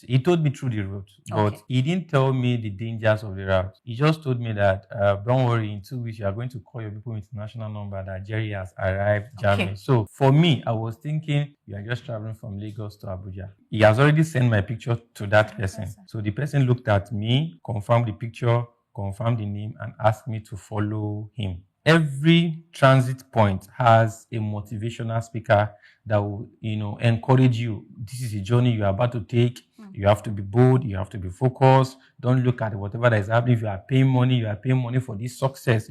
He told me through the route, but Okay. he didn't tell me the dangers of the route. He just told me that, don't worry, in 2 weeks, you are going to call your people international number that Jerry has arrived, Germany. Okay. So for me, I was thinking, you are just traveling from Lagos to Abuja. He has already sent my picture to that person. So the person looked at me, confirmed the picture, confirmed the name, and asked me to follow him. Every transit point has a motivational speaker that will, encourage you. This is a journey you are about to take. You have to be bold. You have to be focused. Don't look at whatever that is happening. If you are paying money, you are paying money for this success,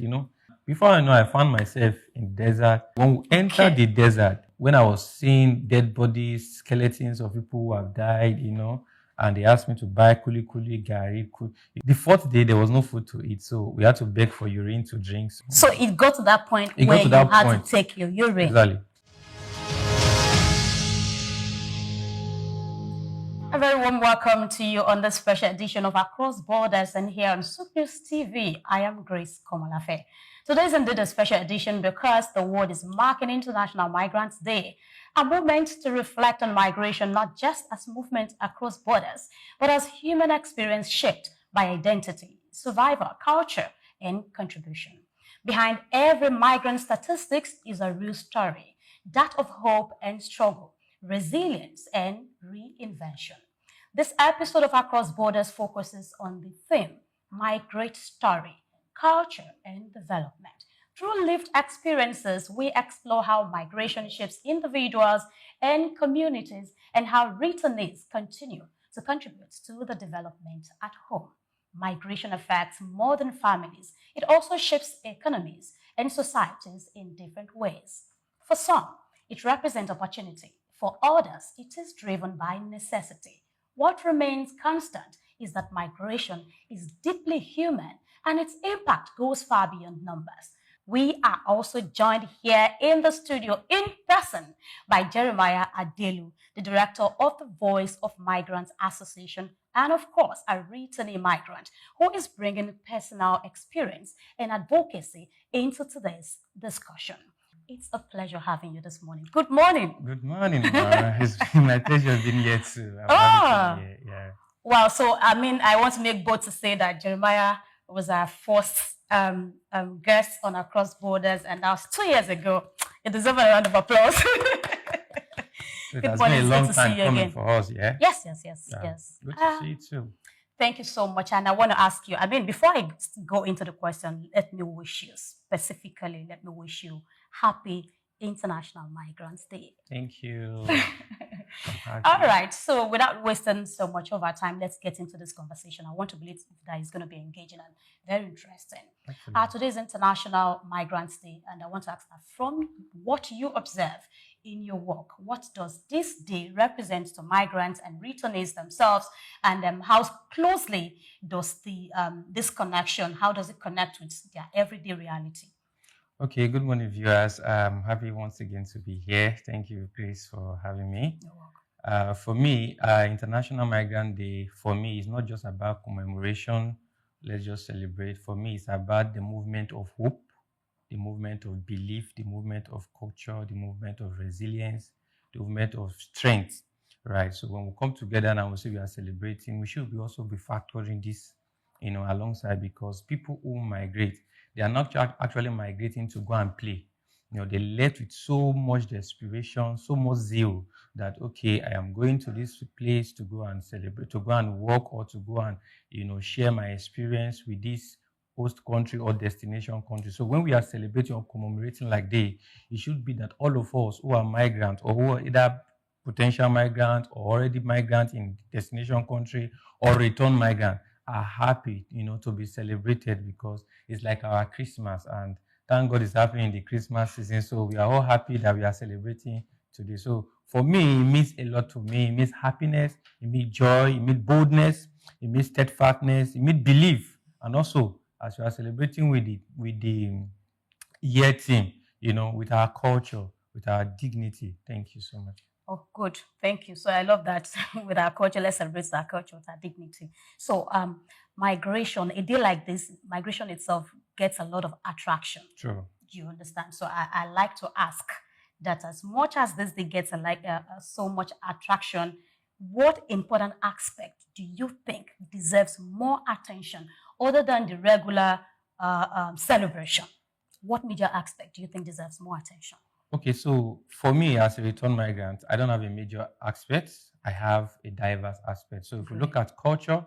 Before I know, I found myself in the desert. When we entered the desert, when I was seeing dead bodies, skeletons of people who have died, and they asked me to buy kuli kuli, gari. The fourth day, there was no food to eat, so we had to beg for urine to drink. So it got to that point It got where to you that had point. to take your urine. Exactly. A very warm welcome to you on this special edition of Across Borders and here on Soup News TV. I am Grace Komalafe. Today is indeed a special edition because the world is marking International Migrants Day, a moment to reflect on migration not just as movement across borders, but as human experience shaped by identity, survival, culture, and contribution. Behind every migrant statistics is a real story, that of hope and struggle, resilience, and reinvention. This episode of Across Borders focuses on the theme, Migrate Story, Culture, and Development. Through lived experiences, we explore how migration shapes individuals and communities and how returnees continue to contribute to the development at home. Migration affects more than families. It also shapes economies and societies in different ways. For some, it represents opportunity. For others, it is driven by necessity. What remains constant is that migration is deeply human and its impact goes far beyond numbers. We are also joined here in the studio in person by Jeremiah Adelu, the director of the Voice of Migrants Association, and of course, a returnee migrant who is bringing personal experience and advocacy into today's discussion. It's a pleasure having you this morning. Good morning. Good morning. It's my pleasure being here too. I'm happy to be here. Yeah. Wow. So, I want to make bold to say that Jeremiah was our first guest on Across Borders, and that was 2 years ago. It deserves a round of applause. So it has been a long time coming for us, yeah? Yes. Good to see you too. Thank you so much. And I want to ask you, before I go into the question, let me wish you happy International Migrants Day. Thank you. All right. So without wasting so much of our time, let's get into this conversation. I want to believe that it's going to be engaging and very interesting. Today's International Migrants Day, and I want to ask that from what you observe in your work, what does this day represent to migrants and returnees themselves, and how closely does this connection, how does it connect with their everyday reality? Okay, good morning, viewers. I'm happy once again to be here. Thank you, Grace, for having me. You're welcome. For me, International Migrant Day, for me, is not just about commemoration. Let's just celebrate. For me, it's about the movement of hope, the movement of belief, the movement of culture, the movement of resilience, the movement of strength, right? So when we come together and we say we are celebrating, we should also be factoring this, alongside, because people who migrate, they are not actually migrating to go and play. They left with so much desperation, so much zeal that, okay, I am going to this place to go and celebrate, to go and work, or to go and, share my experience with this host country or destination country. So when we are celebrating or commemorating like day, it should be that all of us who are migrants or who are either potential migrant or already migrant in destination country or return migrant are happy, to be celebrated, because it's like our Christmas, and thank God it's happening in the Christmas season. So we are all happy that we are celebrating today. So for me, it means a lot to me. It means happiness, it means joy, it means boldness, it means steadfastness, it means belief. And also, as we are celebrating with the year theme, with our culture, with our dignity. Thank you so much. Oh, good. Thank you. So I love that with our culture, let's celebrate our culture with our dignity. So migration, a day like this, migration itself gets a lot of attraction. True. Do you understand? So I like to ask that as much as this day gets so much attraction, what important aspect do you think deserves more attention other than the regular celebration? What major aspect do you think deserves more attention? Okay, so for me as a return migrant, I don't have a major aspect. I have a diverse aspect. So if we look at culture,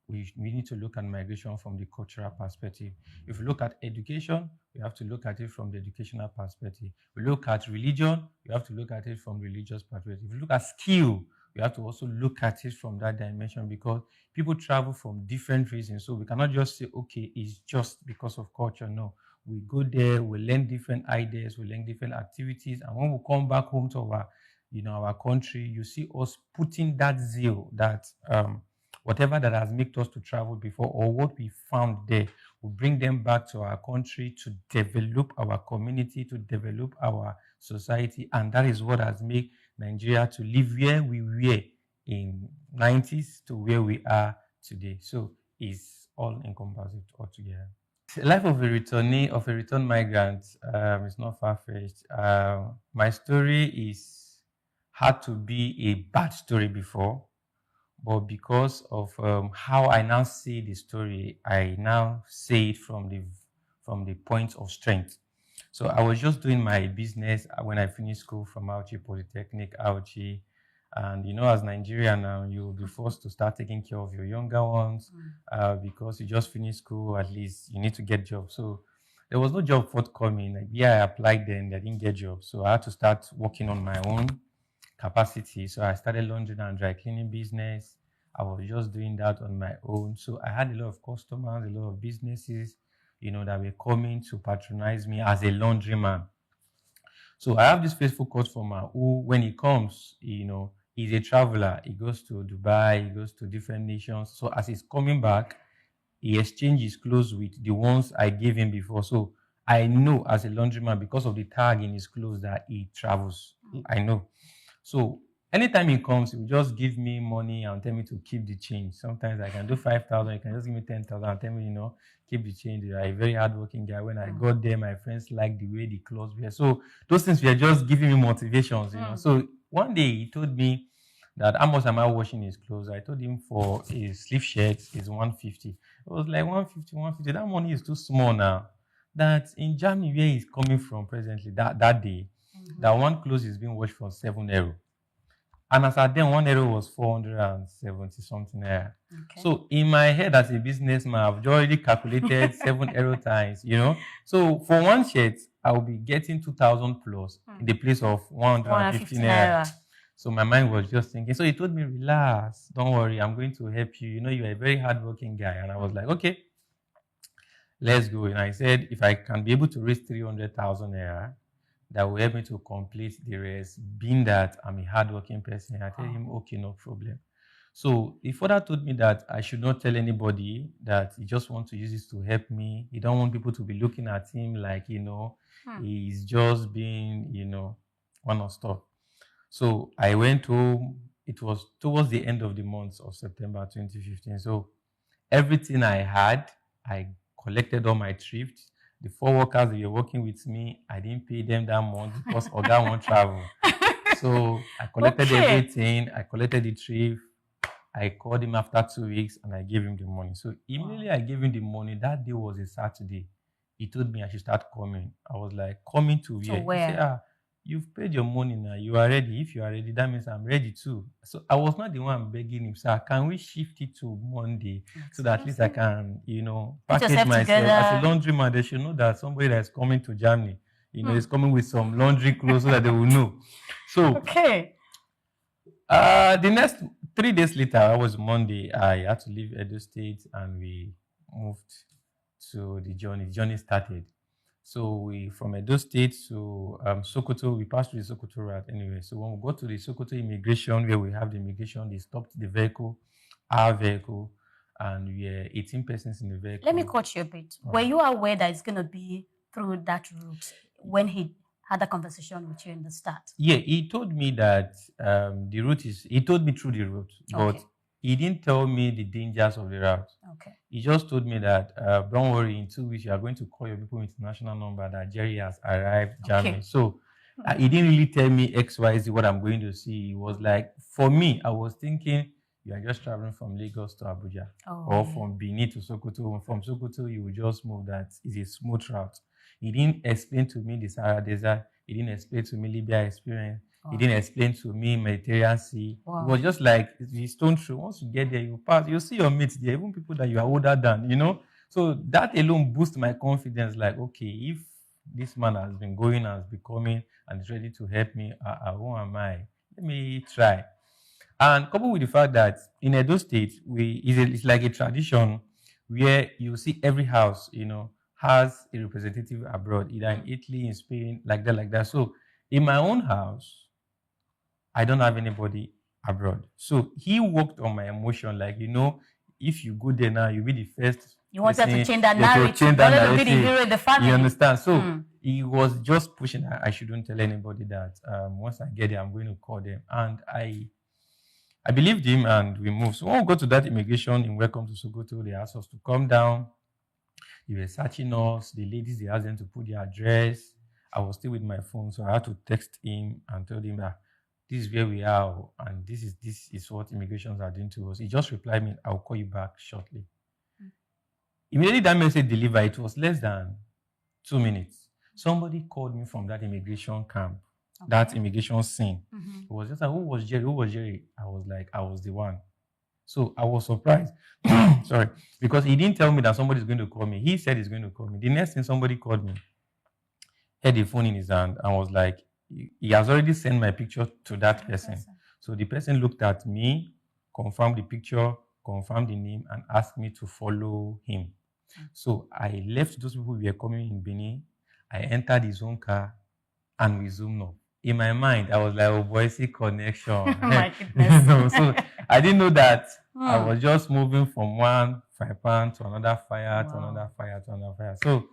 we need to look at migration from the cultural perspective. If we look at education, we have to look at it from the educational perspective. We look at religion, we have to look at it from religious perspective. If we look at skill, we have to also look at it from that dimension because people travel from different reasons. So we cannot just say, okay, it's just because of culture. No, we go there, we learn different ideas, we learn different activities, and when we come back home to our country, you see us putting that zeal, that whatever that has made us to travel before or what we found there, we bring them back to our country to develop our community, to develop our society, and that is what has made Nigeria to live where we were in 90s to where we are today. So it's all encompassing altogether. The life of a return migrant is not far-fetched. My story had to be a bad story before, but because of how I now see the story, I now see it from the point of strength. So I was just doing my business when I finished school from Auchi Polytechnic, Auchi. And as Nigerian now, you'll be forced to start taking care of your younger ones because you just finished school. At least you need to get jobs. So there was no job forthcoming. Like, I applied then, I didn't get jobs. So I had to start working on my own capacity. So I started laundry and dry cleaning business. I was just doing that on my own. So I had a lot of customers, a lot of businesses, that were coming to patronize me as a laundryman. So I have this faithful customer who, when he comes, he's a traveler. He goes to Dubai, he goes to different nations. So as he's coming back, he exchanges clothes with the ones I gave him before. So I know as a laundryman, because of the tag in his clothes, that he travels. I know. So anytime he comes, he will just give me money and tell me to keep the change. Sometimes I can do 5,000, he can just give me 10,000 and tell me, keep the change. You are a very hardworking guy. When I got there, my friends liked the way the clothes were. So those things were just giving me motivations, So one day he told me that how much am I washing his clothes? I told him for his sleeve shirt is 150. It was like 150, 150. That money is too small now. That in Germany, where he's coming from presently, that day, that one clothes is being washed for €7. And as at then, €1 was 470 something naira. Okay. So in my head as a businessman, I've already calculated €7 times, So for one shirt, I will be getting 2,000 plus in the place of 150 naira. So my mind was just thinking. So he told me, relax, don't worry, I'm going to help you. You're a very hardworking guy. And I was like, okay, let's go. And I said, if I can be able to raise 300,000 naira, that will help me to complete the rest. Being that I'm a hardworking person, I tell him, okay, no problem. So he further told me that I should not tell anybody, that he just wants to use this to help me. He don't want people to be looking at him like, he's just being, one of stuff. So I went home. It was towards the end of the month of September 2015. So everything I had, I collected all my thrifts. The 4 workers that were working with me, I didn't pay them that month because Oga won't travel. So I collected everything. I collected the thrift. I called him after 2 weeks and I gave him the money. So immediately I gave him the money. That day was a Saturday. He told me I should start coming. I was like, coming to where? To where? He said, you've paid your money now. You are ready. If you are ready, that means I'm ready too. So I was not the one begging him, sir, can we shift it to Monday so that at least I can, package myself together. As a laundryman, they should know that somebody that is coming to Germany, is coming with some laundry clothes so that they will know. So, okay. The next 3 days later, I was Monday, I had to leave Edo State and we moved to the journey. The journey started. So we, from Edo State to Sokoto, we passed through the Sokoto route anyway. So when we got to the Sokoto immigration, where we have the immigration, they stopped the vehicle, our vehicle, and we were 18 persons in the vehicle. Let me cut you a bit. Were you aware that it's going to be through that route when he had a conversation with you in the start? Yeah, he told me that the route is, he told me through the route, but he didn't tell me the dangers of the route. Okay. He just told me that, don't worry, in 2 weeks, you are going to call your people international number that Jerry has arrived, Germany. Okay. So He didn't really tell me XYZ what I'm going to see. It was like, for me, I was thinking, you are just traveling from Lagos to Abuja or from Benin to Sokoto. From Sokoto, you will just move. That is a smooth route. He didn't explain to me the Sahara Desert. He didn't explain to me Libya experience. He didn't explain to me Mediterranean Sea. It was just like the stone throw. Once you get there, you pass. You see your mates there, even people that you are older than, So that alone boosts my confidence. Like, okay, if this man has been going and has been coming and is ready to help me, who am I? Let me try. And coupled with the fact that in Edo State, it's like a tradition where you see every house, has a representative abroad, either in Italy, in Spain, like that. So in my own house, I don't have anybody abroad. So he worked on my emotion, like, if you go there now, you'll be the first. You wanted to change that narrative. You wanted to be the hero of the family. You understand? So he was just pushing. I shouldn't tell anybody that. Once I get there, I'm going to call them. And I believed him, and we moved. So when we go to that immigration in Welcome to Sokoto, they asked us to come down. They were searching us. The ladies, they asked them to put their address. I was still with my phone, so I had to text him and tell him that this is where we are, and this is what immigrations are doing to us. He just replied me, I'll call you back shortly. Immediately that message delivered, it was less than 2 minutes. Somebody called me from that immigration camp, that immigration scene. It was just like, who was Jerry? Who was Jerry? I was like, I was the one. So I was surprised. Sorry. Because he didn't tell me that somebody's going to call me. He said he's going to call me. The next thing, somebody called me, had the phone in his hand, and was like, he has already sent my picture to that person. So the person looked at me, confirmed the picture, confirmed the name, and asked me to follow him. So I left those people who were coming in Benin. I entered his own car, and we zoomed up. In my mind, I was like, oh boy, see connection. My goodness. So I didn't know that I was just moving from one fire pan to another fire, to another fire, to another fire. So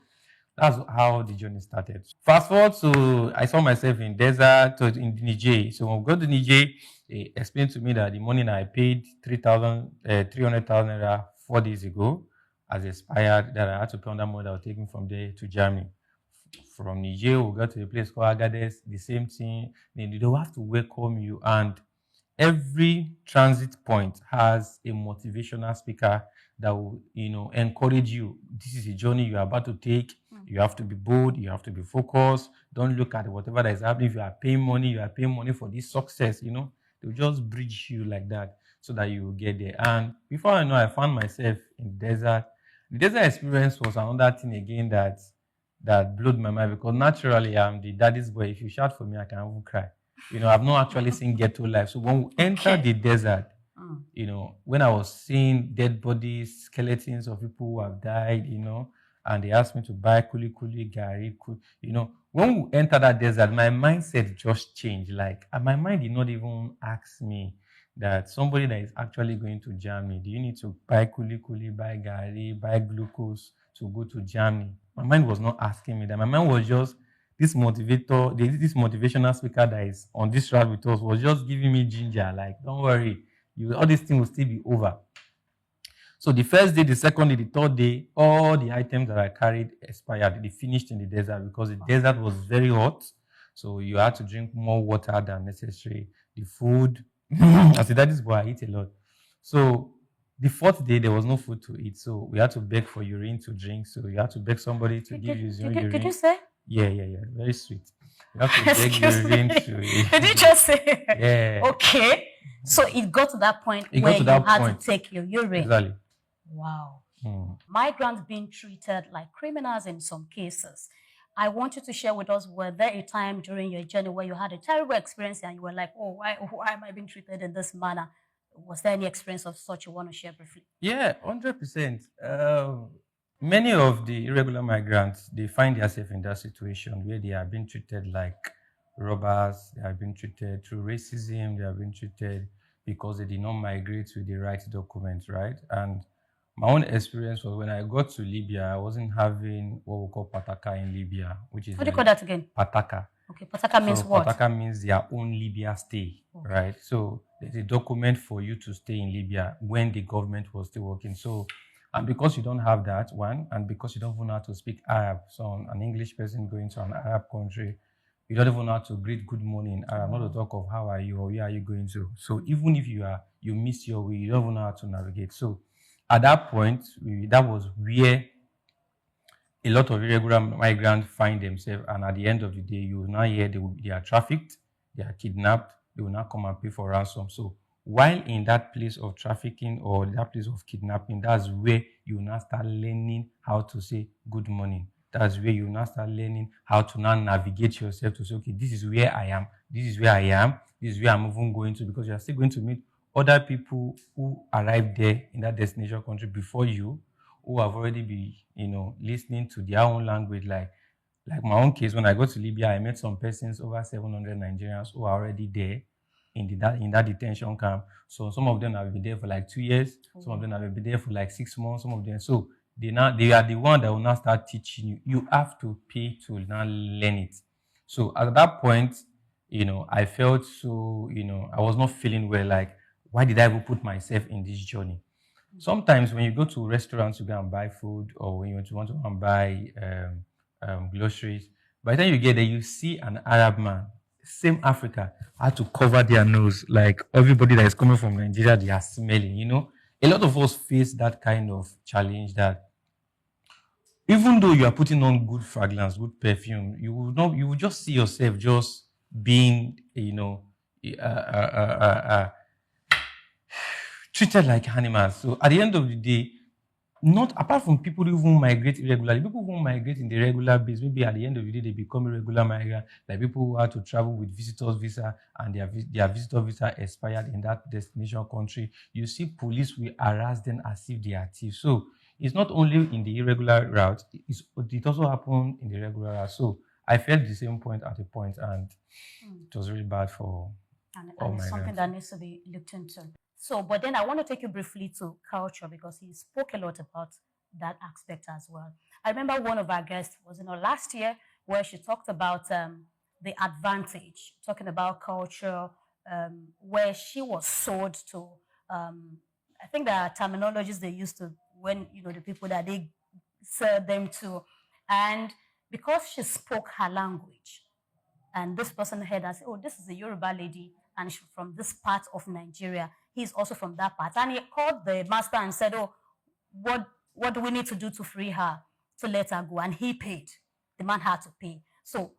that's how the journey started. Fast forward to, I saw myself in desert, in Niger. So when we got to Niger, they explained to me that the money that I paid 300,000 naira 4 days ago has expired, that I had to pay on that money that was taken from there to Germany. From Niger, we got to a place called Agadez, the same thing. They will have to welcome you, and every transit point has a motivational speaker that will, encourage you. This is a journey you are about to take. You have to be bold. You have to be focused. Don't look at whatever that is happening. If you are paying money for this success, they'll just bridge you like that so that you will get there. And before I know, I found myself in the desert. The desert experience was another thing again that blew my mind, because naturally I'm the daddy's boy. If you shout for me, I can even cry. I've not actually seen ghetto life. So when we entered the desert, when I was seeing dead bodies, skeletons of people who have died, and they asked me to buy kuli gari, when we entered that desert, my mindset just changed. Like, and my mind did not even ask me that somebody that is actually going to Germany, do you need to buy kuli, buy gari, buy glucose to go to Germany? My mind was not asking me that. My mind was just, this motivator, this motivational speaker that is on this route with us was just giving me ginger. Like, don't worry, all these things will still be over. So the first day, the second day, the third day, all the items that I carried expired. They finished in the desert because the desert was very hot. So you had to drink more water than necessary. The food, I said, that is why I eat a lot. So the fourth day, there was no food to eat. So we had to beg for urine to drink. So you had to beg somebody to give you urine. Did you say? Yeah. Very sweet. You have to beg urine to eat. Did you just say? Yeah. Okay. So it got to that point where you had to take your urine. Exactly. Wow. Migrants being treated like criminals in some cases. I want you to share with us, were there a time during your journey where you had a terrible experience and you were like, oh, why am I being treated in this manner? Was there any experience of such you want to share briefly? Yeah, 100%. Many of the irregular migrants, they find themselves in that situation where they are being treated like robbers, they are being treated through racism, they are being treated because they did not migrate with the right documents, right? And my own experience was when I got to Libya, I wasn't having what we call pataka in Libya, which is... What do you call that again? Pataka. Okay, pataka means what? Pataka means their own Libya stay, right? So there's a document for you to stay in Libya when the government was still working. So, and because you don't have that one, and because you don't know how to speak Arab, so an English person going to an Arab country, You don't even know how to greet good morning. I'm not to talk of how are you or where are you going to. So even if you miss your way, you don't even know how to navigate. So at that point, that was where a lot of irregular migrants find themselves, and at the end of the day, you will now hear they are trafficked, they are kidnapped, they will now come and pay for ransom. So while in that place of trafficking or that place of kidnapping, that's where you will now start learning how to say good morning. That's where you will now start learning how to now navigate yourself to say, okay, this is where I am, this is where I am, this is where I'm even going to, because you are still going to meet other people who arrived there in that destination country before you, who have already been, listening to their own language. Like my own case, when I go to Libya, I met some persons, over 700 Nigerians who are already there in that detention camp. So some of them have been there for like 2 years, some of them have been there for like 6 months, some of them. So they are the one that will now start teaching you. You have to pay to now learn it. So at that point, I felt so, I was not feeling well. Like, why did I even put myself in this journey? Sometimes when you go to restaurants to go and buy food, or when you want to go and buy groceries, by the time you get there, you see an Arab man, same Africa, had to cover their nose. Like everybody that is coming from Nigeria, they are smelling. A lot of us face that kind of challenge, that even though you are putting on good fragrance, good perfume, you will just see yourself just being, treated like animals. So at the end of the day, not apart from people who even migrate irregularly, people who migrate in the regular base, maybe at the end of the day they become irregular migrant, like people who had to travel with visitors visa and their visitor visa expired in that destination country. You see police will harass them as if they are thieves. So it's not only in the irregular route, it also happened in the regular route. So I felt the same point at a point, and it was really bad for all And it's something migrants. that needs to be looked into. So, but then I want to take you briefly to culture, because he spoke a lot about that aspect as well. I remember one of our guests was, last year, where she talked about the advantage, talking about culture, where she was sold to. Um, I think there are terminologies they used to, when the people that they sell them to, and because she spoke her language, and this person heard and said, "Oh, this is a Yoruba lady, and she's from this part of Nigeria. He's also from that part." And he called the master and said, "Oh, what do we need to do to free her, to let her go?" And he paid. The man had to pay. So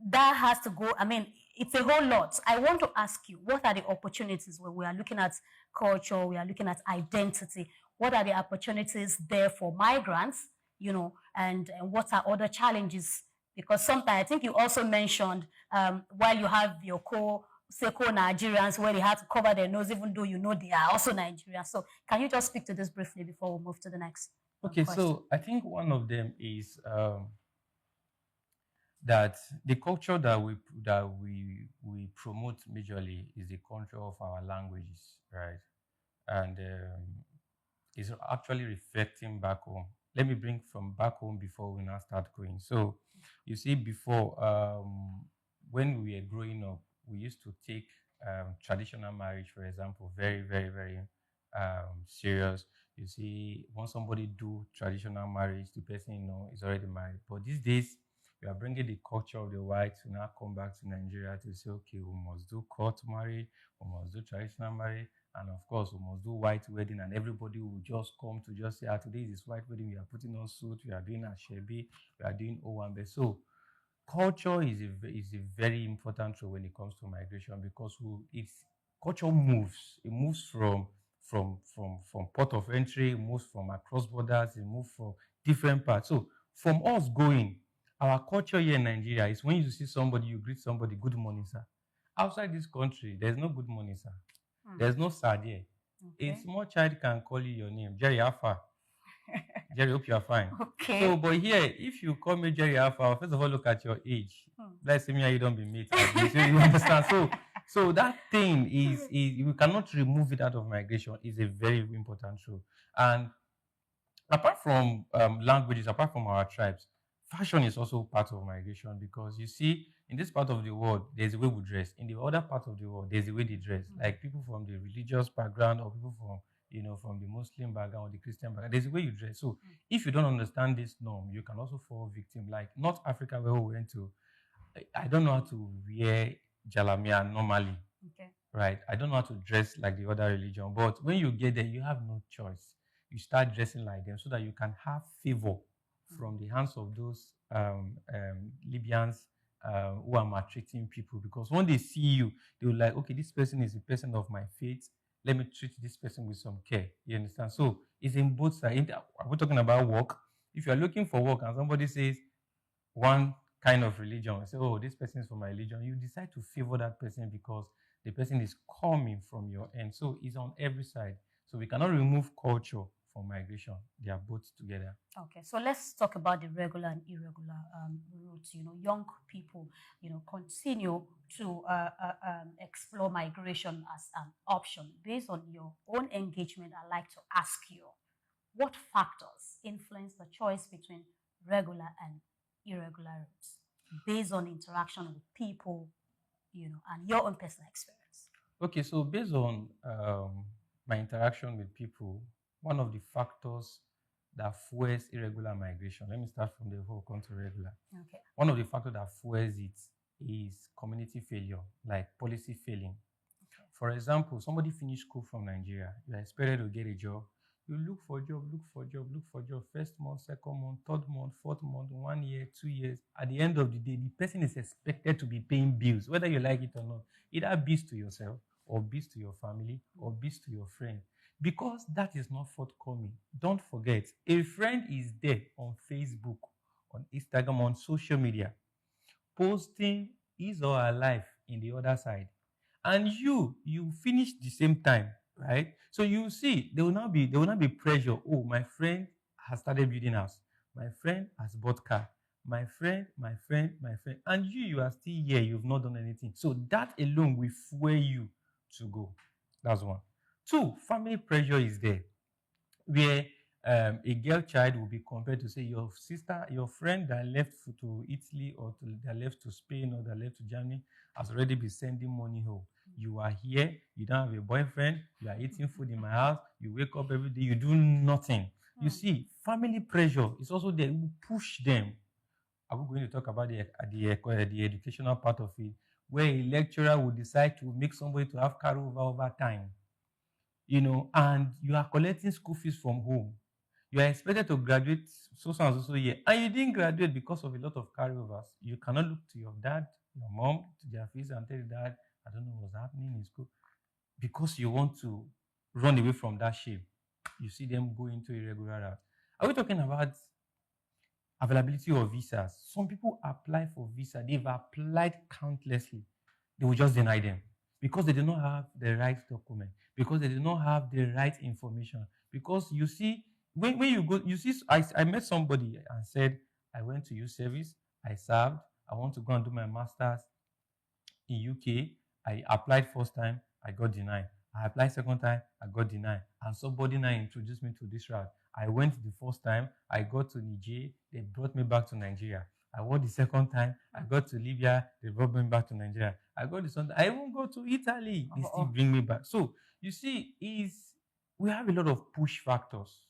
that has to go. I mean, it's a whole lot. I want to ask you, what are the opportunities when we are looking at culture, we are looking at identity? What are the opportunities there for migrants, and what are other challenges? Because sometimes I think you also mentioned, while you have your Nigerians, where they have to cover their nose, even though they are also Nigerians. So can you just speak to this briefly before we move to the next Okay, question? so I think one of them is that the culture that we promote majorly is the culture of our languages, right? And is actually reflecting back home. Let me bring from back home before we now start going. So you see, before, when we were growing up, we used to take traditional marriage, for example, very, very, very serious. You see, when somebody do traditional marriage, the person is already married. But these days, we are bringing the culture of the whites to now come back to Nigeria to say, okay, we must do court marriage, we must do traditional marriage, and of course, we must do white wedding, and everybody will just come to just say, today is white wedding, we are putting on suit, we are doing a shebi, we are doing Owambe. So culture is a very important role when it comes to migration, because it's culture moves. It moves from port of entry, it moves from across borders, it moves from different parts. So from us going, our culture here in Nigeria is when you see somebody, you greet somebody, good morning, sir. Outside this country, there's no good morning, sir. There's no sir there. A Okay. small child can call you your name. Jerry Alpha. Jerry, hope you are fine. Okay. So, but here, if you call me Jerry Alpha, first of all, look at your age. Let's say me and you don't be mates. So you understand. So that thing is we cannot remove it out of migration. Is a very important role. And apart from languages, apart from our tribes, fashion is also part of migration, because you see, in this part of the world, there's a way we dress. In the other part of the world, there's a way they dress. Like people from the religious background, or people from the Muslim background or the Christian background, there's a way you dress. So if you don't understand this norm, you can also fall victim. Like North Africa, where we went to, I don't know how to wear jalamia normally, Okay. right? I don't know how to dress like the other religion. But when you get there, you have no choice. You start dressing like them so that you can have favor from the hands of those Libyans who are maltreating people. Because when they see you, they will like, okay, this person is a person of my faith. Let me treat this person with some care. You understand? So it's in both sides. Are we talking about work? If you are looking for work and somebody says one kind of religion, say, oh, this person is from my religion, you decide to favor that person because the person is coming from your end. So it's on every side. So we cannot remove culture from migration. They are both together. Okay, so let's talk about the regular and irregular routes. Young people, continue to explore migration as an option. Based on your own engagement, I'd like to ask you, what factors influence the choice between regular and irregular routes based on interaction with people, and your own personal experience? Okay, so based on my interaction with people, one of the factors that fuels irregular migration, let me start from the whole come to regular. Okay. One of the factors that fuels it is community failure, like policy failing. Okay. For example, somebody finished school from Nigeria, you are expected to get a job. You look for job, look for job, look for job, first month, second month, third month, fourth month, 1 year, 2 years. At the end of the day, the person is expected to be paying bills, whether you like it or not. Either bills to yourself, or bills to your family, or bills to your friend. Because that is not forthcoming. Don't forget, a friend is there on Facebook, on Instagram, on social media, posting his or her life in the other side, and you finish the same time, right? So you see, there will not be pressure. Oh, my friend has started building house, my friend has bought car, my friend, and you are still here, you've not done anything. So that alone will fuel you to go. That's one. Two, family pressure is there, where a girl child will be compared to, say, your sister, your friend that left to Italy, or that left to Spain, or that left to Germany, has already been sending money home. You are here, you don't have a boyfriend, you are eating food in my house, you wake up every day, you do nothing. You see, family pressure is also there. We push them. Are we going to talk about the educational part of it, where a lecturer will decide to make somebody to have carryover over time, and you are collecting school fees from home. You are expected to graduate so and so year, and you didn't graduate because of a lot of carryovers. You cannot look to your dad, your mom, to their face and tell your dad, I don't know what's happening in school, because you want to run away from that shame. You see them go into irregular route. Are we talking about availability of visas? Some people apply for visa. They've applied countlessly. They will just deny them because they do not have the right document, because they do not have the right information. Because you see, when you go, you see, I met somebody and said, I went to youth service, I served, I want to go and do my master's in UK. I applied first time, I got denied. I applied second time, I got denied. And somebody now introduced me to this route. I went the first time, I got to Niger, they brought me back to Nigeria. I went the second time, I got to Libya, they brought me back to Nigeria. I got the second, I even go to Italy, they still bring me back. So you see, we have a lot of push factors.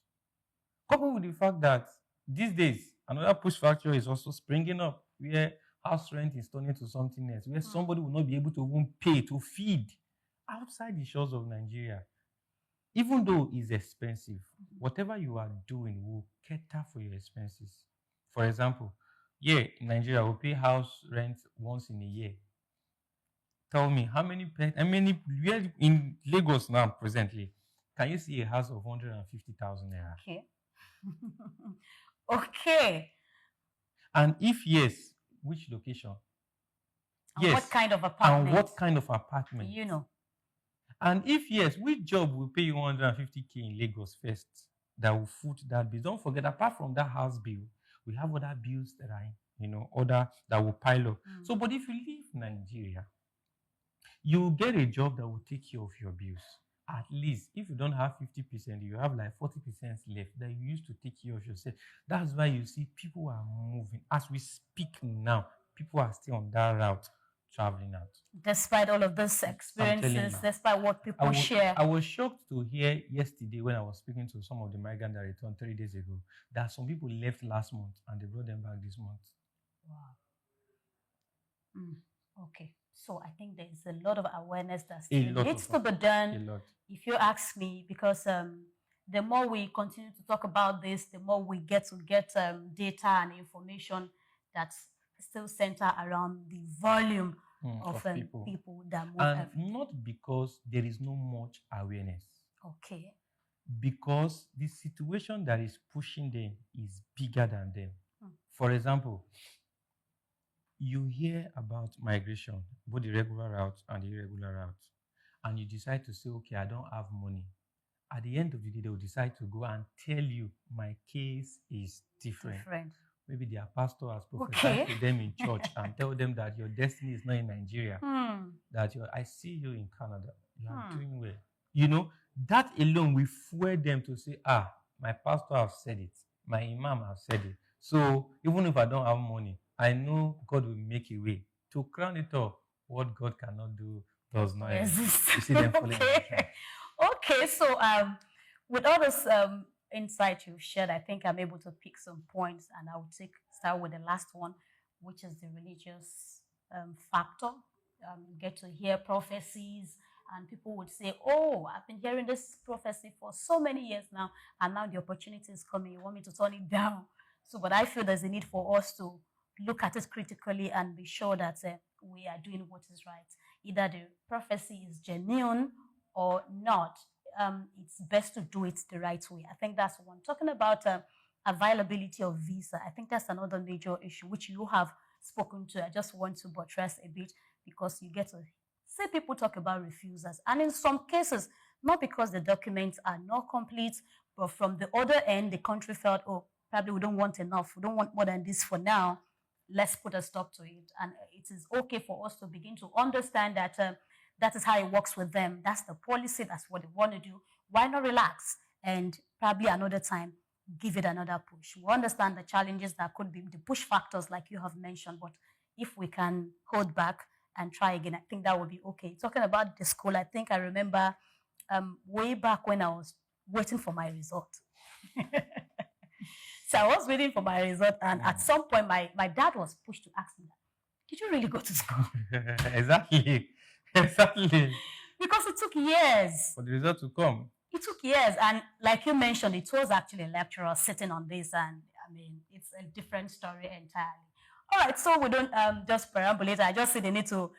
Coupled with the fact that these days, another push factor is also springing up, where house rent is turning to something else, where somebody will not be able to even pay to feed outside the shores of Nigeria. Even though it's expensive, whatever you are doing will cater for your expenses. For example, yeah, in Nigeria, we pay house rent once in a year. Tell me, where in Lagos now presently, can you see a house of 150,000 naira? Okay. Okay. And if yes, which location? And Yes. what kind of apartment? And what kind of apartment? You know. And if yes, which job will pay you 150K in Lagos first that will foot that bill? Don't forget, apart from that house bill, we have other bills that are, other that will pile up. So, but if you leave Nigeria, you get a job that will take care of your bills. At least, if you don't have 50%, you have like 40% left that you used to take care of yourself. That's why you see people are moving. As we speak now, people are still on that route, traveling out. Despite all of these experiences, despite what people share. I was shocked to hear yesterday when I was speaking to some of the migrants that returned 3 days ago that some people left last month and they brought them back this month. Wow. Okay. So I think there's a lot of awareness that A still lot needs of to be a done, lot. if you ask me, because the more we continue to talk about this, the more we get data and information that's still centered around the volume of People. people that move And every day. not because there is no much awareness, Okay. because the situation that is pushing them is bigger than them. For example, you hear about migration, both the regular route and the irregular route, and you decide to say, okay, I don't have money. At the end of the day, they will decide to go and tell you, my case is different. Maybe their pastor has prophesied to them in church and tell them that your destiny is not in Nigeria, that I see you in Canada, you are doing well. You know, that alone will fuel them to say, my pastor has said it, my imam has said it. So even if I don't have money, I know God will make a way. To crown it all, what God cannot do does not exist. You see them falling Okay. Okay, so with all this insight you've shared, I think I'm able to pick some points, and I will start with the last one, which is the religious factor. You get to hear prophecies, and people would say, "Oh, I've been hearing this prophecy for so many years now, and now the opportunity is coming. You want me to turn it down?" So, but I feel there's a need for us to look at it critically and be sure that we are doing what is right. Either the prophecy is genuine or not. It's best to do it the right way. I think that's one. Talking about availability of visa, I think that's another major issue which you have spoken to. I just want to buttress a bit, because you get to see people talk about refusals, and in some cases, not because the documents are not complete, but from the other end, the country felt, oh, probably we don't want enough, we don't want more than this for now, let's put a stop to it. And it is okay for us to begin to understand that that is how it works with them. That's the policy. That's what they want to do. Why not relax? And probably another time, give it another push. We understand the challenges that could be, the push factors like you have mentioned, but if we can hold back and try again, I think that would be okay. Talking about the school, I think I remember way back when I was waiting for my result. So I was waiting for my result, and at some point, my dad was pushed to ask me, "Did you really go to school?" Exactly. Because it took years for the result to come. It took years, and like you mentioned, it was actually a lecturer sitting on this, and I mean, it's a different story entirely. All right, so we don't just perambulate. I just see the need to,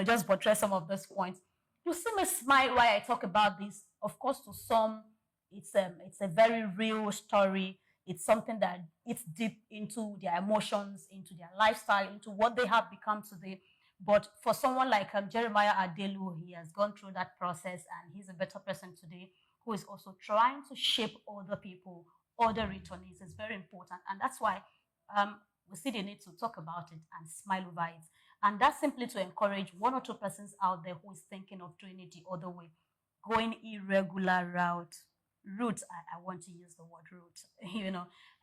just buttress some of those points. You see me smile while I talk about this. Of course, to some, it's a very real story. It's something that it's deep into their emotions, into their lifestyle, into what they have become today. But for someone like Jeremiah Adelu, he has gone through that process, and he's a better person today, who is also trying to shape other people, other returnees. Is very important. And that's why we see the need to talk about it and smile over it. And that's simply to encourage one or two persons out there who is thinking of doing it the other way, going irregular route. I want to use the word route.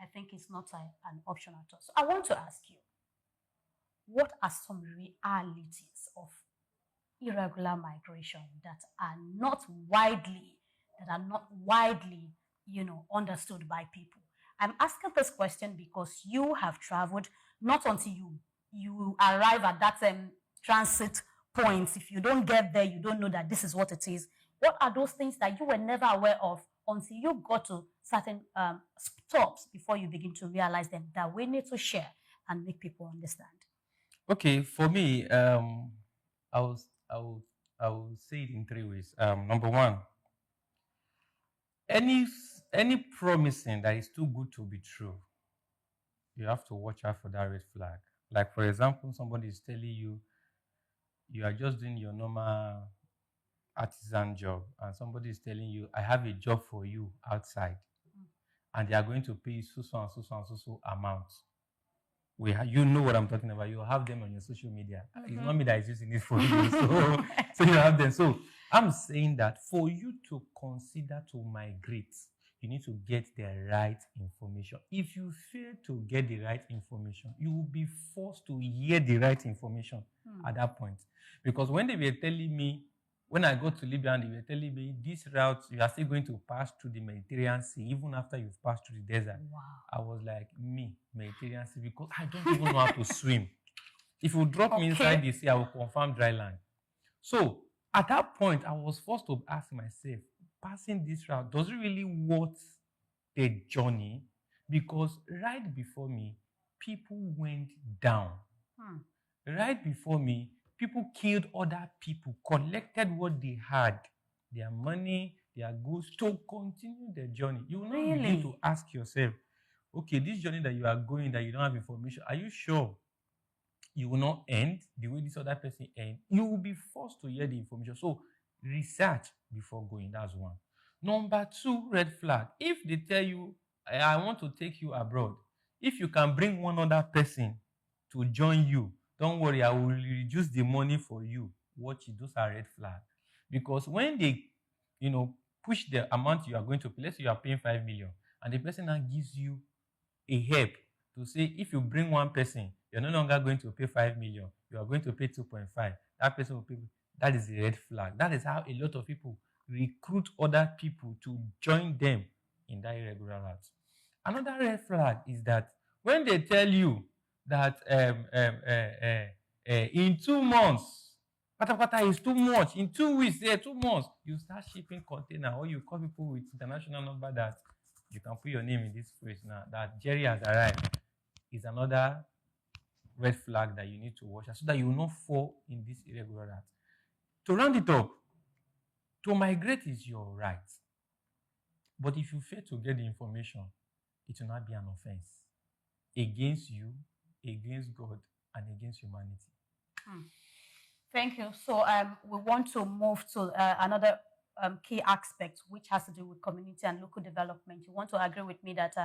I think it's not an option at all. So I want to ask you, what are some realities of irregular migration that are not widely understood by people? I'm asking this question because you have traveled. Not until you arrive at that transit point. If you don't get there, you don't know that this is what it is. What are those things that you were never aware of until you got to certain stops before you begin to realize them, that we need to share and make people understand? Okay, for me, I will, I will, I will say it in three ways. Number one, any any promising that is too good to be true, you have to watch out for that red flag. Like, for example, somebody is telling you you are just doing your normal artisan job, and somebody is telling you, I have a job for you outside, and they are going to pay you so and so amount. You know what I'm talking about. You have them on your social media. It's not me that is using it for you. So you have them. So I'm saying that for you to consider to migrate, you need to get the right information. If you fail to get the right information, you will be forced to hear the right information at that point. Because when they were telling me, when I got to Libya, and they were telling me this route, you are still going to pass through the Mediterranean Sea, even after you've passed through the desert. Wow. I was like, Mediterranean Sea, because I don't even know how to swim. If you drop me inside Okay. the sea, I will confirm dry land. So at that point, I was forced to ask myself, passing this route, does it really worth the journey? Because right before me, people went down. Hmm. Right before me, people killed other people, collected what they had, their money, their goods, to continue their journey. You will now begin to Really? ask yourself, okay, this journey that you are going, that you don't have information, are you sure you will not end the way this other person end? You will be forced to hear the information. So research before going. That's one. Number two, red flag. If they tell you, I want to take you abroad, if you can bring one other person to join you, don't worry, I will reduce the money for you. Watch it. Those are red flags. Because when they, push the amount you are going to pay, let's say you are paying 5 million, and the person now gives you a help to say, if you bring one person, you're no longer going to pay 5 million, you are going to pay 2.5. That person will pay. That is a red flag. That is how a lot of people recruit other people to join them in that irregular route. Another red flag is that when they tell you that in 2 months, patapata is too much. In 2 weeks, 2 months, you start shipping container, or you call people with international number that you can put your name in this phrase now, that Jerry has arrived, is another red flag that you need to watch out so that you will not fall in this irregular route. To round it up, to migrate is your right. But if you fail to get the information, it will not be an offense against you, against God, and against humanity. Hmm. Thank you. So we want to move to another key aspect, which has to do with community and local development. You want to agree with me that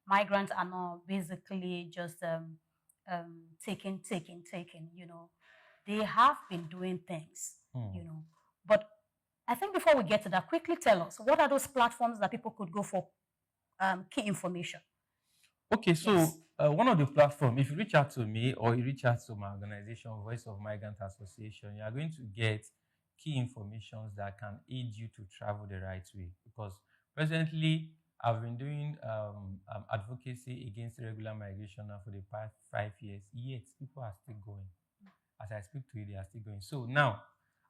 migrants are not basically just taking. They have been doing things, But I think before we get to that, quickly tell us, what are those platforms that people could go for key information? Okay, so Yes. one of the platforms, if you reach out to me or you reach out to my organization, Voice of Migrant Association, you are going to get key informations that can aid you to travel the right way. Because presently, I've been doing advocacy against irregular migration now for the past 5 years. Yet people are still going. As I speak to you, they are still going. So now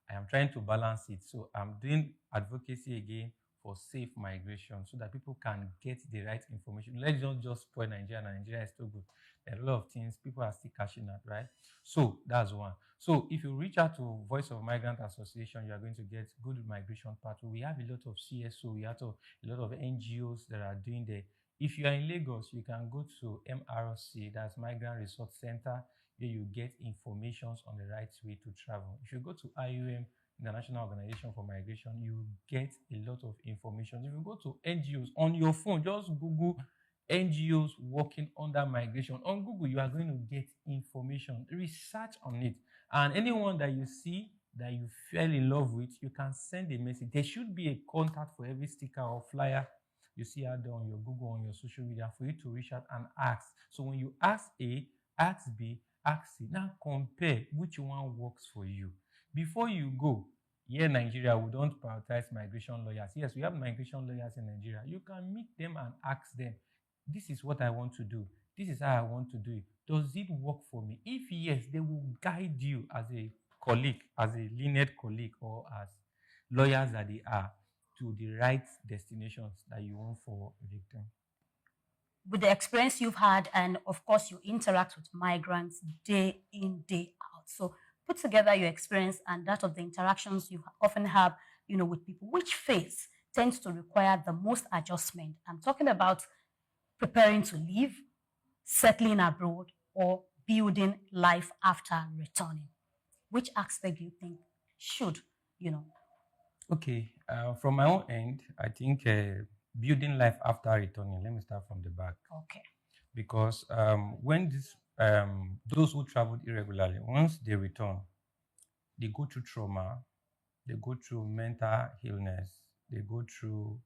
I am trying to balance it. So I'm doing advocacy again for safe migration so that people can get the right information. Let's not just spoil Nigeria. Nigeria is still good. There are a lot of things people are still catching at, right? So that's one. So if you reach out to Voice of Migrant Association, you are going to get good migration pathway. We have a lot of CSO, we have a lot of NGOs that are doing the. If you are in Lagos, you can go to MRC, that's Migrant Resource Center, where you get informations on the right way to travel. If you go to IOM, the National Organization for Migration, you get a lot of information. If you go to NGOs on your phone, just Google NGOs working under migration. On Google, you are going to get information, research on it. And anyone that you see that you fell in love with, you can send a message. There should be a contact for every sticker or flyer you see out there on your Google, on your social media, for you to reach out and ask. So when you ask A, ask B, ask C. Now compare which one works for you. Before you go, here in Nigeria, we don't prioritize migration lawyers. Yes, we have migration lawyers in Nigeria. You can meet them and ask them, this is what I want to do. This is how I want to do it. Does it work for me? If yes, they will guide you as a colleague, as a linear colleague, or as lawyers that they are, to the right destinations that you want for a victim. With the experience you've had, and of course, you interact with migrants day in, day out. So put together your experience and that of the interactions you often have, with people. Which phase tends to require the most adjustment? I'm talking about preparing to leave, settling abroad, or building life after returning. Which aspect do you think should, you know? Okay, from my own end, I think building life after returning. Let me start from the back. Okay. Because when those who traveled irregularly, once they return, they go through trauma, they go through mental illness, they go through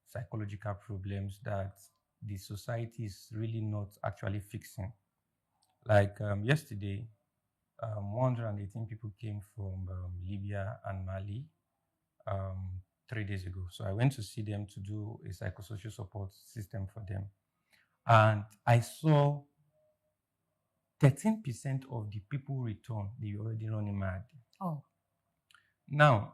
psychological problems that the society is really not actually fixing. Like yesterday, 118 people came from Libya and Mali 3 days ago. So I went to see them to do a psychosocial support system for them. And I saw 13% of the people return, they already running mad. Oh. Now,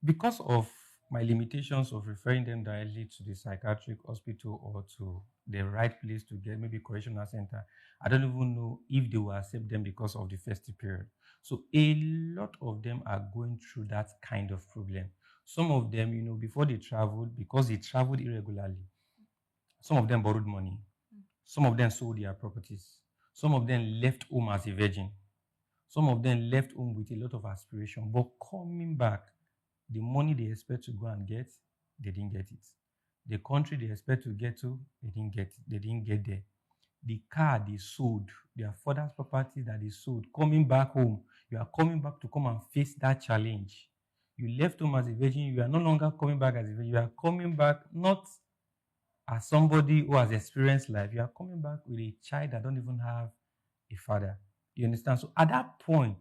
because of my limitations of referring them directly to the psychiatric hospital or to the right place to get maybe correctional center, I don't even know if they will accept them because of the festive period. So a lot of them are going through that kind of problem. Some of them, before they traveled, because they traveled irregularly, some of them borrowed money. Some of them sold their properties. Some of them left home as a virgin. Some of them left home with a lot of aspiration, but coming back, the money they expect to go and get, they didn't get it. The country they expect to get to, they didn't get it. They didn't get there. The car they sold, their father's property that they sold, coming back home, you are coming back to come and face that challenge. You left home as a virgin, you are no longer coming back as a virgin. You are coming back not as somebody who has experienced life. You are coming back with a child that don't even have a father. You understand? So at that point,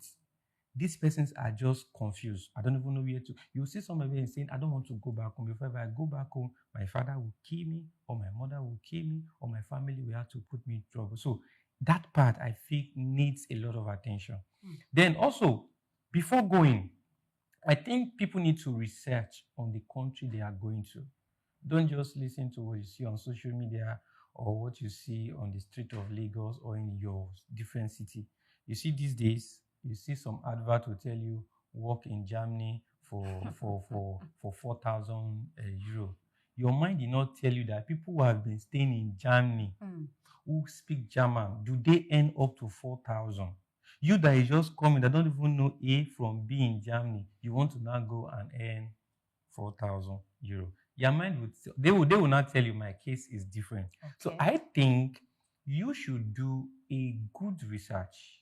these persons are just confused. I don't even know where to. You see somebody saying, I don't want to go back home. If I go back home, my father will kill me, or my mother will kill me, or my family will have to put me in trouble. So that part, I think, needs a lot of attention. Then also, before going, I think people need to research on the country they are going to. Don't just listen to what you see on social media or what you see on the street of Lagos or in your different city. You see these days, you see some advert will tell you work in Germany for 4,000 euro. Your mind did not tell you that people who have been staying in Germany who speak German, do they earn up to 4,000? You that is just coming, that don't even know A from B in Germany, you want to now go and earn 4,000 euro. Your mind would, they will not tell you my case is different. Okay. So I think you should do a good research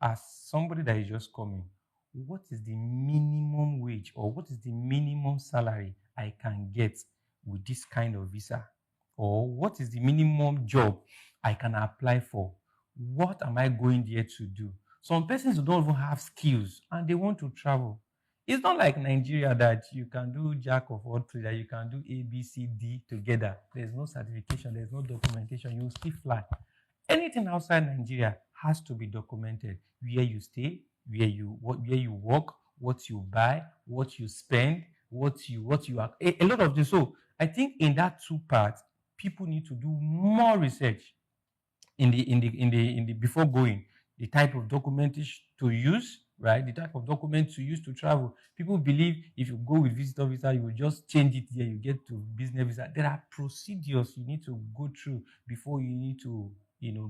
as somebody that is just coming. What is the minimum wage or what is the minimum salary I can get with this kind of visa? Or what is the minimum job I can apply for? What am I going there to do? Some persons don't even have skills and they want to travel. It's not like Nigeria that you can do jack of all trades, that you can do A, B, C, D together. There's no certification, there's no documentation. You still fly. Anything outside Nigeria has to be documented. Where you stay, where you work, what you buy, what you spend, what you are. A lot of this. So I think in that two parts, people need to do more research in the before going. The type of documentation to use, right? The type of document to use to travel. People believe if you go with visitor visa, you will just change it there, you get to business visa. There are procedures you need to go through before you need to,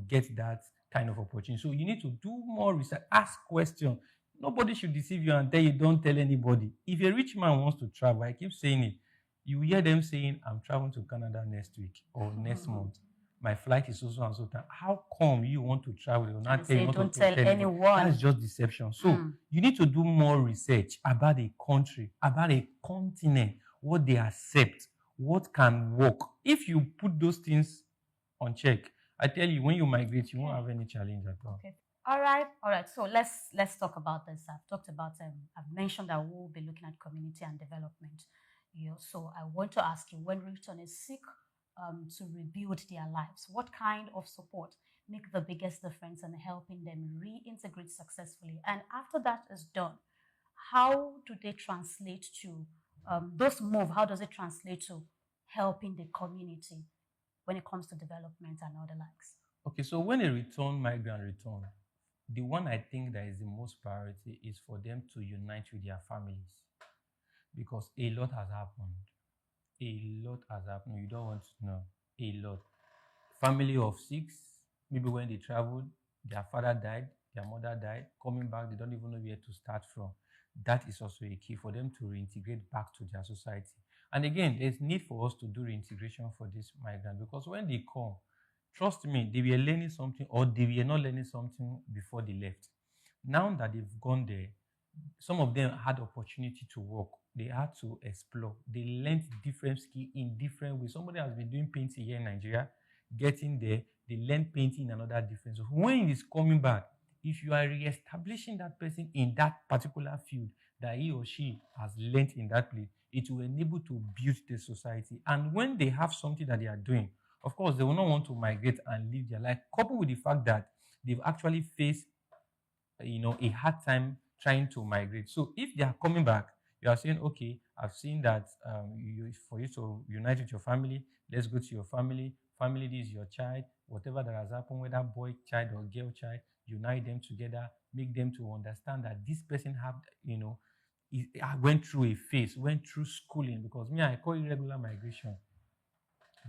get that kind of opportunity. So you need to do more research, ask questions. Nobody should deceive you and tell you don't tell anybody. If a rich man wants to travel, I keep saying it, you hear them saying, I'm traveling to Canada next week or next month. My flight is also and so time. How come you want to travel? You'll not tell you not don't to tell anyone. That's just deception. So you need to do more research about a country, about a continent, what they accept, what can work. If you put those things on check, I tell you, when you migrate, you won't have any challenge at all. Okay. All right. So let's talk about this. I've talked about. I've mentioned that we'll be looking at community and development. So I want to ask you, when returnees seek to rebuild their lives, what kind of support make the biggest difference in helping them reintegrate successfully? And after that is done, how do they translate to those moves? How does it translate to helping the community when it comes to development and other likes? Okay, so when a migrant return, the one I think that is the most priority is for them to unite with their families, because a lot has happened. A lot has happened. You don't want to know. A lot. Family of 6, maybe when they traveled, their father died, their mother died. Coming back, they don't even know where to start from. That is also a key for them to reintegrate back to their society. And again, there's need for us to do reintegration for this migrant, because when they come, trust me, they were learning something or they were not learning something before they left. Now that they've gone there, some of them had opportunity to work. They had to explore. They learned different skills in different ways. Somebody has been doing painting here in Nigeria, getting there, they learn painting in another different. So when he's coming back, if you are re-establishing that person in that particular field that he or she has learned in that place, it will enable to build the society. And when they have something that they are doing, of course, they will not want to migrate and live their life, coupled with the fact that they've actually faced, a hard time trying to migrate. So if they are coming back, you are saying, okay, I've seen that for you to unite with your family, let's go to your family. Family, this is your child. Whatever that has happened, whether boy child or girl child, unite them together, make them to understand that this person have, I went through a phase, went through schooling, because me, I call it regular migration,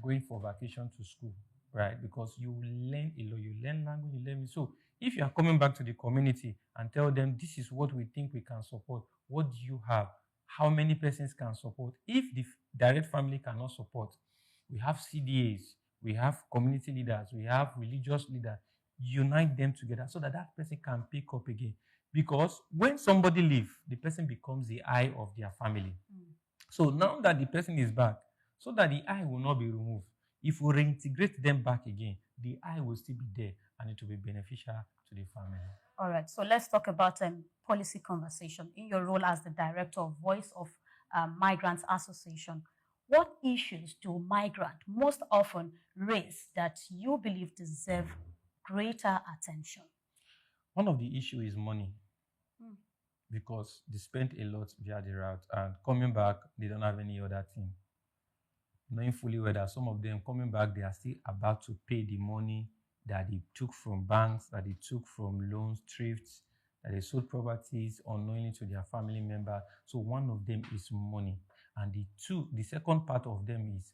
going for vacation to school, right? Because you learn a lot, you learn language, you learn. So if you are coming back to the community and tell them this is what we think we can support, what do you have? How many persons can support? If the direct family cannot support, we have CDAs, we have community leaders, we have religious leaders. Unite them together so that that person can pick up again. Because when somebody leaves, the person becomes the eye of their family. So now that the person is back, so that the eye will not be removed, if we reintegrate them back again, the eye will still be there and it will be beneficial to the family. All right, so let's talk about policy conversation. In your role as the director of Voice of Migrants Association, what issues do migrants most often raise that you believe deserve greater attention? One of the issues is money. Because they spent a lot via the route, and coming back, they don't have any other thing. Knowing fully well that some of them coming back, they are still about to pay the money that they took from banks, that they took from loans, thrifts, that they sold properties unknowingly to their family member. So one of them is money. And the second part of them is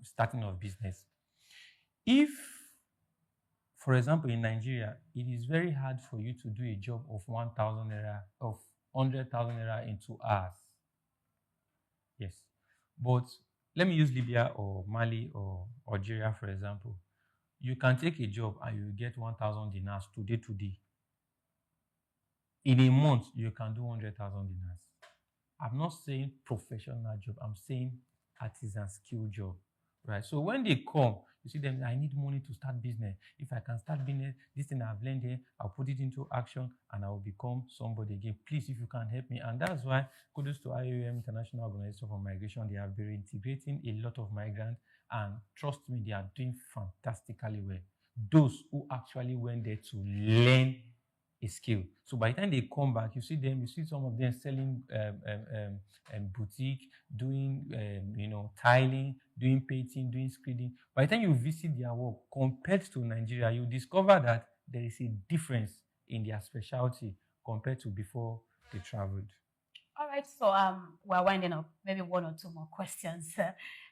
starting of business. If, for example, in Nigeria, it is very hard for you to do a job of 1,000 naira, of 100,000 naira in 2 hours. Yes. But let me use Libya or Mali or Algeria, for example. You can take a job and you get 1,000 dinars today. In a month, you can do 100,000 dinars. I'm not saying professional job. I'm saying artisan skill job. Right. So when they come, you see them, I need money to start business. If I can start business, this thing I've learned here, I'll put it into action and I will become somebody again. Please, if you can help me. And that's why kudos to IOM, International Organization for Migration. They have been integrating a lot of migrants, and trust me, they are doing fantastically well. Those who actually went there to learn a skill. So by the time they come back, you see some of them selling boutique, doing tiling, doing painting, doing screening. By the time you visit their work, compared to Nigeria, you discover that there is a difference in their specialty compared to before they traveled. All right, so we're winding up. Maybe one or two more questions,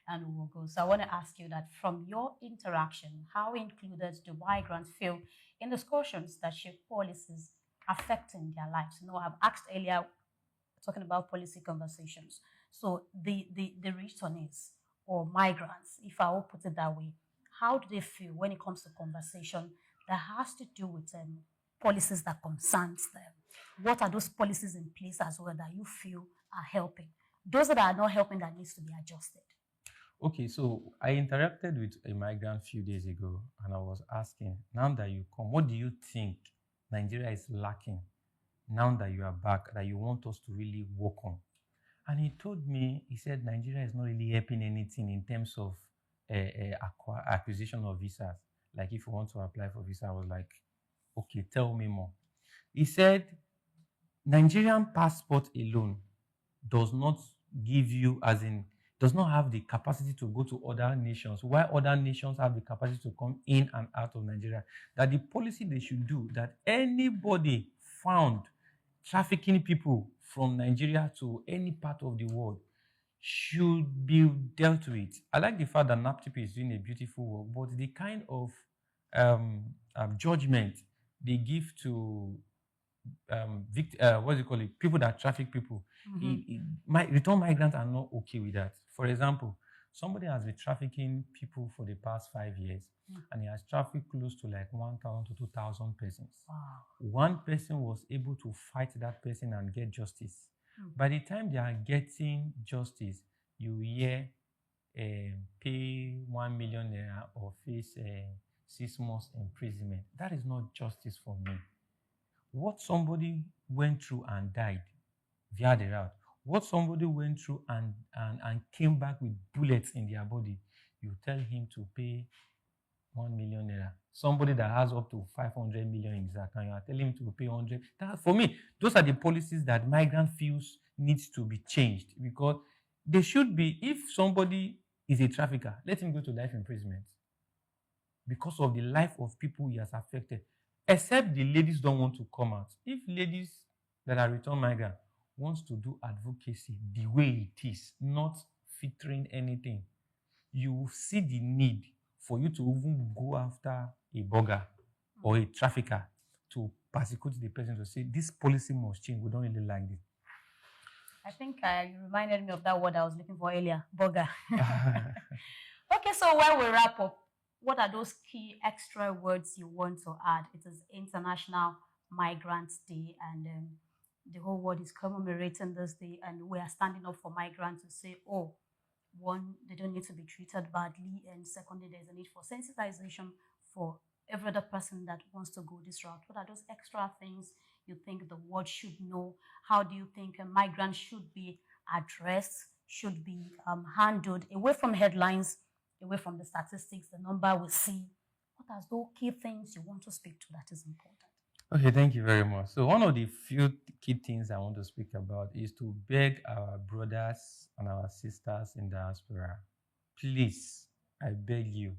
and we'll go. So I want to ask you that from your interaction, how included do migrants feel in discussions that shape policies affecting their lives? I've asked earlier, talking about policy conversations. So the returnees or migrants, if I will put it that way, how do they feel when it comes to conversation that has to do with policies that concerns them? What are those policies in place as well that you feel are helping? Those that are not helping that needs to be adjusted. Okay, so I interacted with a migrant a few days ago, and I was asking, now that you come, what do you think Nigeria is lacking now that you are back, that you want us to really work on? And he told me, he said, Nigeria is not really helping anything in terms of acquisition of visas. Like if you want to apply for visa, I was like, okay, tell me more. He said, Nigerian passport alone does not give you, does not have the capacity to go to other nations, while other nations have the capacity to come in and out of Nigeria. That the policy they should do, that anybody found trafficking people from Nigeria to any part of the world should be dealt with. I like the fact that NAPTIP is doing a beautiful work, but the kind of judgment they give to what do you call it? People that traffic people. Return migrants are not okay with that. For example, somebody has been trafficking people for the past 5 years, and he has trafficked close to like 1,000 to 2,000 persons. Wow. One person was able to fight that person and get justice. By the time they are getting justice, you hear pay 1 million naira or face 6 months imprisonment. That is not justice for me. What somebody went through and died via the route, what somebody went through and came back with bullets in their body, you tell him to pay 1 million naira. Somebody that has up to 500 million in his account, you are telling him to pay 100. That, for me, those are the policies that migrant feels needs to be changed, because they should be, if somebody is a trafficker, let him go to life imprisonment because of the life of people he has affected. Except the ladies don't want to come out. If ladies that are return migrant wants to do advocacy the way it is, not featuring anything, you will see the need for you to even go after a burger or a trafficker to persecute the person, to say this policy must change. We don't really like this. I think you reminded me of that word I was looking for earlier, burger. Okay, so when we wrap up, what are those key extra words you want to add? It is International Migrant Day, and the whole world is commemorating this day, and we are standing up for migrants to say, oh, one, they don't need to be treated badly, and secondly, there's a need for sensitization for every other person that wants to go this route. What are those extra things you think the world should know? How do you think a migrant should be addressed, should be handled, away from headlines, away from the statistics, the number we see? What are those key things you want to speak to that is important? Okay, thank you very much. So one of the few key things I want to speak about is to beg our brothers and our sisters in diaspora, please, I beg you,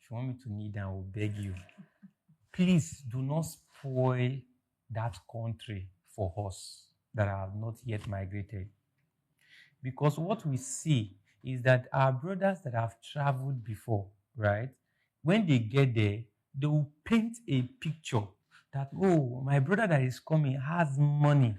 if you want me to kneel down, I will beg you, please do not spoil that country for us that have not yet migrated. Because what we see is that our brothers that have traveled before, right, when they get there, they will paint a picture that, oh, my brother that is coming has money.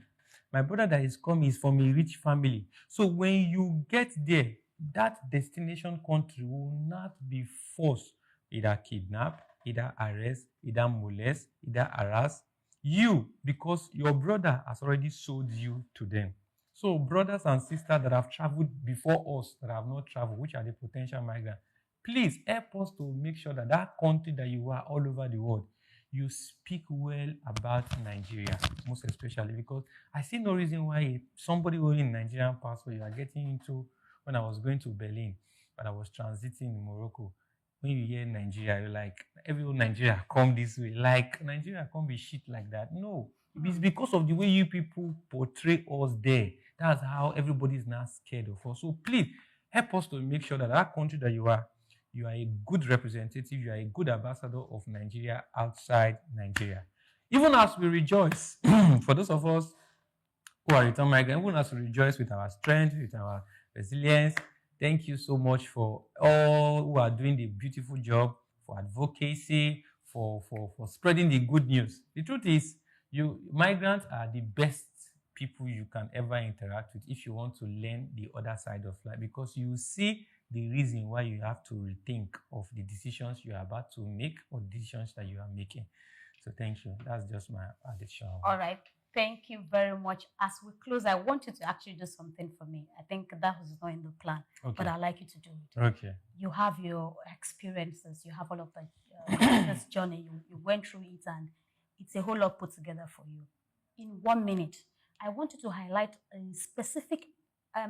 My brother that is coming is from a rich family. So when you get there, that destination country will not be forced, either kidnap, either arrest, either molest, either harass you, because your brother has already sold you to them. So brothers and sisters that have traveled before us, that have not traveled, which are the potential migrants, please help us to make sure that that country that you are all over the world, you speak well about Nigeria, most especially, because I see no reason why somebody holding Nigerian passport you are getting into. When I was going to Berlin, when I was transiting in Morocco, when you hear Nigeria, you're like, every Nigeria come this way. Like, Nigeria can't be shit like that. No. It's because of the way you people portray us there. That's how everybody is now scared of us. So please, help us to make sure that that country that you are a good representative, you are a good ambassador of Nigeria outside Nigeria. Even as we rejoice, for those of us who are return migrants, even as we rejoice with our strength, with our resilience, thank you so much for all who are doing the beautiful job, for advocacy, for spreading the good news. The truth is, migrants are the best people you can ever interact with if you want to learn the other side of life, because you see the reason why you have to rethink of the decisions you are about to make or decisions that you are making. So thank you. That's just my addition. All right. Thank you very much. As we close, I want you to actually do something for me. I think that was not in the plan, but I'd like you to do it. Okay. You have your experiences. You have all of this journey. You went through it, and it's a whole lot put together for you. In 1 minute, I want you to highlight a specific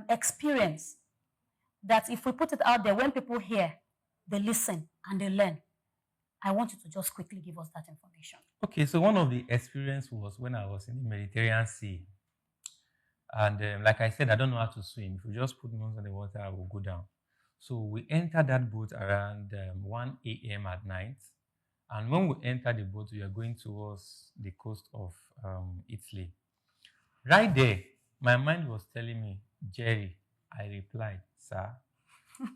experience that if we put it out there, when people hear, they listen and they learn. I want you to just quickly give us that information. Okay, so one of the experience was when I was in the Mediterranean Sea. And like I said, I don't know how to swim. If you just put me under the water, I will go down. So we entered that boat around 1 a.m. at night. And when we entered the boat, we are going towards the coast of Italy. Right there, my mind was telling me, Jerry, I replied, sir,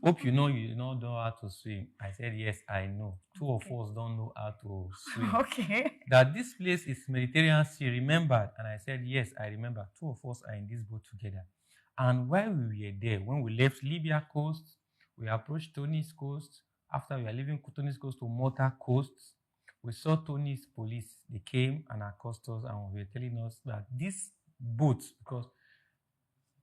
hope you don't know how to swim. I said, yes, I know. Two of us don't know how to swim. Okay. That this place is Mediterranean Sea, remembered? And I said, yes, I remember. Two of us are in this boat together. And while we were there, when we left Libya coast, we approached Tunis coast. After we are leaving Tunis coast to Malta coast, we saw Tunis police. They came and accosted us and were telling us that this boat, because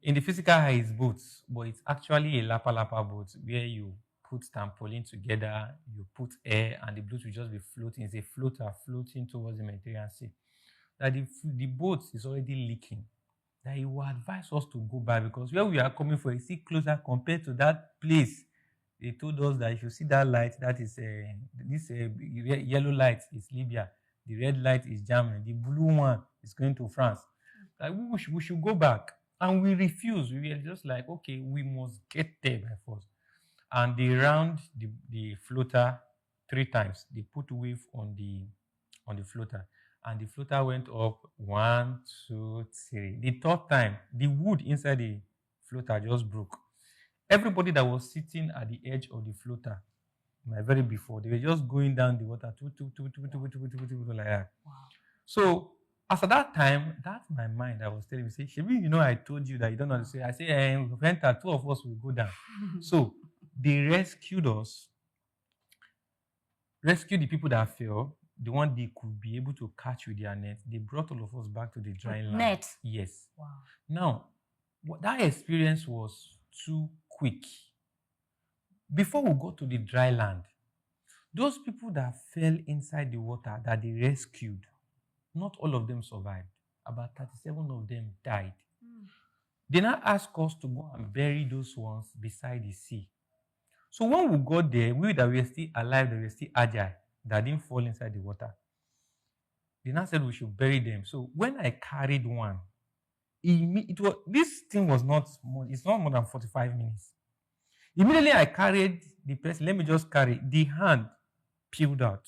in the physical eye is boats, but it's actually a lapa boat where you put trampoline together, you put air, and the boat will just be floating. It's a floater floating towards the Mediterranean Sea. That the boat is already leaking. That he will advise us to go back, because where we are coming from is still closer compared to that place They told us that if you see that light, that is this yellow light is Libya, the red light is Germany, the blue one is going to France. Like we should go back, and we refused. We were just like, okay, we must get there by force. And they round the floater 3 times. They put wave on the floater, and the floater went up 1, 2, 3. The third time, the wood inside the floater just broke. Everybody that was sitting at the edge of the floater, my very before, they were just going down the water, like that. Wow. So after that time, that's my mind. I was telling me, say, Shebi, you know, I told you that you don't know how to say. I say, Venta, 2 of us will go down. So they rescued us, rescued the people that fell, the one they could be able to catch with their net. They brought all of us back to the dry land. Net? Yes. Wow. Now, that experience was too quick. Before we got to the dry land, those people that fell inside the water that they rescued, not all of them survived. About 37 of them died. They now asked us to go and bury those ones beside the sea. So when we got there, we that were still alive, that were still agile, that didn't fall inside the water, they now said we should bury them. So when I carried one, this thing was not more, it's not more than 45 minutes. Immediately I carried the person, let me just carry, the hand peeled out.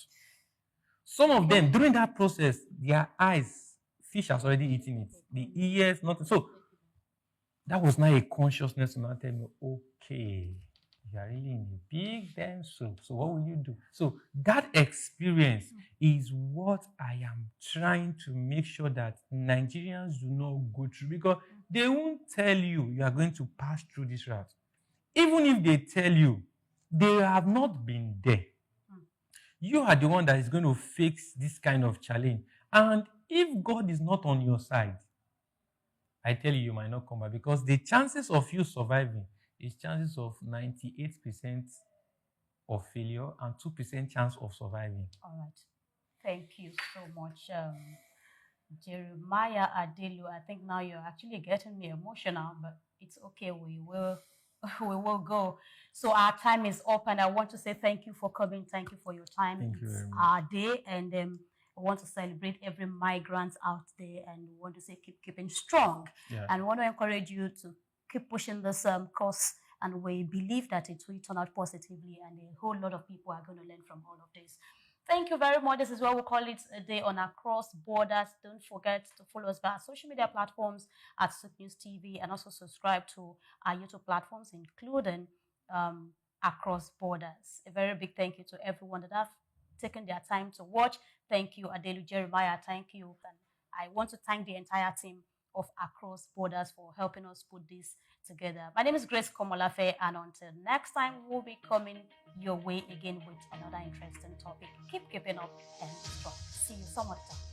Some of them, during that process, their eyes, fish has already eaten it. The ears, nothing. So that was now a consciousness to now tell me, okay, you are really in a big damn soup. So what will you do? So that experience is what I am trying to make sure that Nigerians do not go through, because they won't tell you are going to pass through this route. Even if they tell you, they have not been there. You are the one that is going to fix this kind of challenge. And if God is not on your side, I tell you, you might not come back, because the chances of you surviving is chances of 98% of failure and 2% chance of surviving. All right. Thank you so much, Jeremiah Adelu. I think now you're actually getting me emotional, but it's okay. We will go. So our time is up, and I want to say thank you for coming. Thank you for your time. Thank you very much. Our day, and I want to celebrate every migrant out there, and we want to say keeping strong. Yeah. And we want to encourage you to keep pushing this course, and we believe that it will turn out positively, and a whole lot of people are going to learn from all of this. Thank you very much. This is what we call it a day on Across Borders. Don't forget to follow us by our social media platforms at Soup News TV, and also subscribe to our YouTube platforms, including Across Borders. A very big thank you to everyone that have taken their time to watch. Thank you, Adelu, Jeremiah. Thank you. And I want to thank the entire team of Across Borders for helping us put this together. My name is Grace Komolafe, and until next time, we'll be coming your way again with another interesting topic. Keep keeping up and strong. See you some other time.